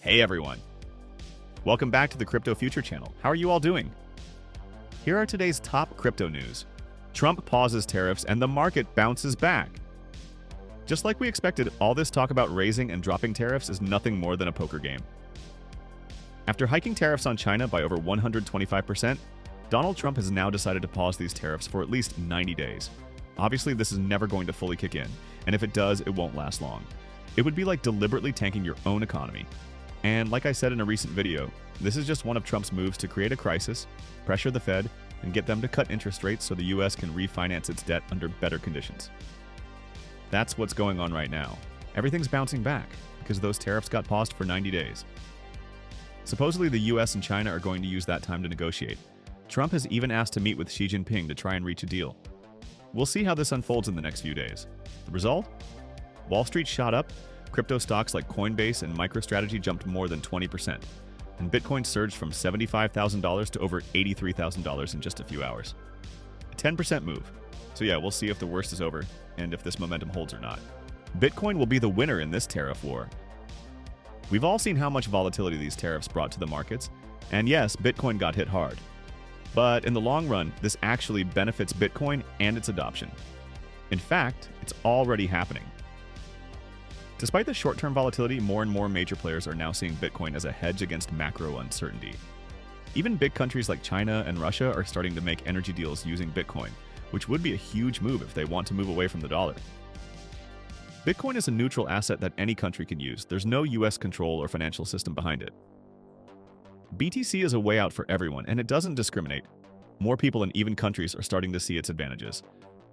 Hey everyone! Welcome back to the Crypto Future channel. How are you all doing? Here are today's top crypto news. Trump pauses tariffs and the market bounces back. Just like we expected, all this talk about raising and dropping tariffs is nothing more than a poker game. After hiking tariffs on China by over 125%, Donald Trump has now decided to pause these tariffs for at least 90 days. Obviously, this is never going to fully kick in, and if it does, it won't last long. It would be like deliberately tanking your own economy. And like I said in a recent video, this is just one of Trump's moves to create a crisis, pressure the Fed, and get them to cut interest rates so the US can refinance its debt under better conditions. That's what's going on right now. Everything's bouncing back because those tariffs got paused for 90 days. Supposedly the US and China are going to use that time to negotiate. Trump has even asked to meet with Xi Jinping to try and reach a deal. We'll see how this unfolds in the next few days. The result? Wall Street shot up, crypto stocks like Coinbase and MicroStrategy jumped more than 20%, and Bitcoin surged from $75,000 to over $83,000 in just a few hours. A 10% move. So yeah, we'll see if the worst is over and if this momentum holds or not. Bitcoin will be the winner in this tariff war. We've all seen how much volatility these tariffs brought to the markets, and yes, Bitcoin got hit hard. But in the long run, this actually benefits Bitcoin and its adoption. In fact, it's already happening. Despite the short-term volatility, more and more major players are now seeing Bitcoin as a hedge against macro uncertainty. Even big countries like China and Russia are starting to make energy deals using Bitcoin, which would be a huge move if they want to move away from the dollar. Bitcoin is a neutral asset that any country can use. There's no US control or financial system behind it. BTC is a way out for everyone, and it doesn't discriminate. More people and even countries are starting to see its advantages.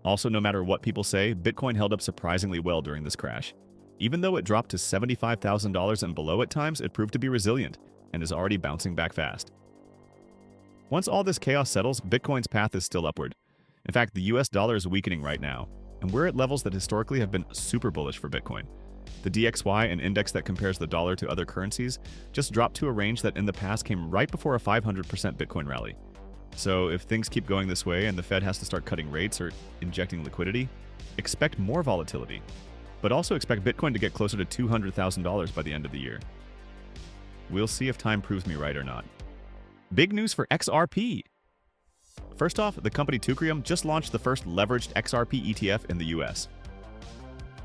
Also, no matter what people say, Bitcoin held up surprisingly well during this crash. Even though it dropped to $75,000 and below at times, it proved to be resilient and is already bouncing back fast. Once all this chaos settles, Bitcoin's path is still upward. In fact, the US dollar is weakening right now, and we're at levels that historically have been super bullish for Bitcoin. The DXY, an index that compares the dollar to other currencies, just dropped to a range that in the past came right before a 500% Bitcoin rally. So if things keep going this way and the Fed has to start cutting rates or injecting liquidity, expect more volatility. But also expect Bitcoin to get closer to $200,000 by the end of the year. We'll see if time proves me right or not. Big news for XRP! First off, the company Ethereum just launched the first leveraged XRP ETF in the US.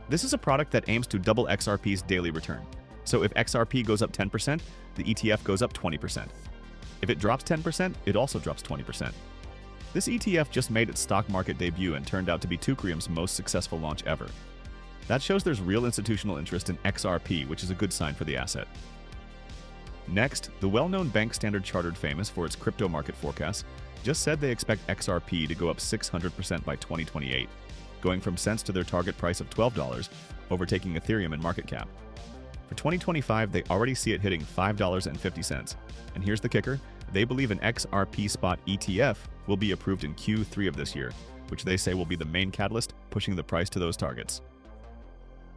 This is a product that aims to double XRP's daily return. So if XRP goes up 10%, the ETF goes up 20%. If it drops 10%, it also drops 20%. This ETF just made its stock market debut and turned out to be Ethereum's most successful launch ever. That shows there's real institutional interest in XRP, which is a good sign for the asset. Next, the well-known bank Standard Chartered, famous for its crypto market forecasts, just said they expect XRP to go up 600% by 2028, going from cents to their target price of $12, overtaking Ethereum in market cap. For 2025, they already see it hitting $5.50. And here's the kicker, they believe an XRP spot ETF will be approved in Q3 of this year, which they say will be the main catalyst pushing the price to those targets.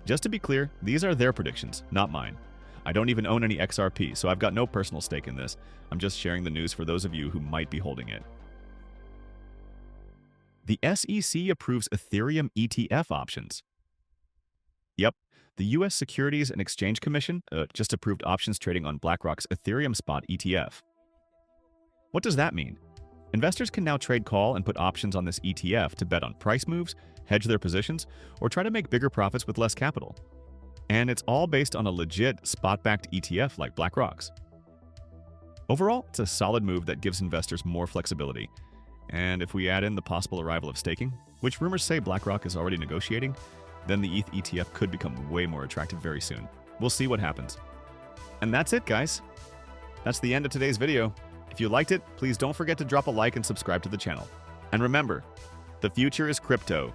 Just to be clear, these are their predictions, not mine. I don't even own any XRP, so I've got no personal stake in this. I'm just sharing the news for those of you who might be holding it. The SEC approves Ethereum ETF options. Yep, the US Securities and Exchange Commission just approved options trading on BlackRock's Ethereum spot ETF. What does that mean? Investors can now trade call and put options on this ETF to bet on price moves, hedge their positions, or try to make bigger profits with less capital. And it's all based on a legit spot-backed ETF like BlackRock's. Overall, it's a solid move that gives investors more flexibility. And if we add in the possible arrival of staking, which rumors say BlackRock is already negotiating, then the ETH ETF could become way more attractive very soon. We'll see what happens. And that's it, guys. That's the end of today's video. If you liked it, please don't forget to drop a like and subscribe to the channel. And remember, the future is crypto.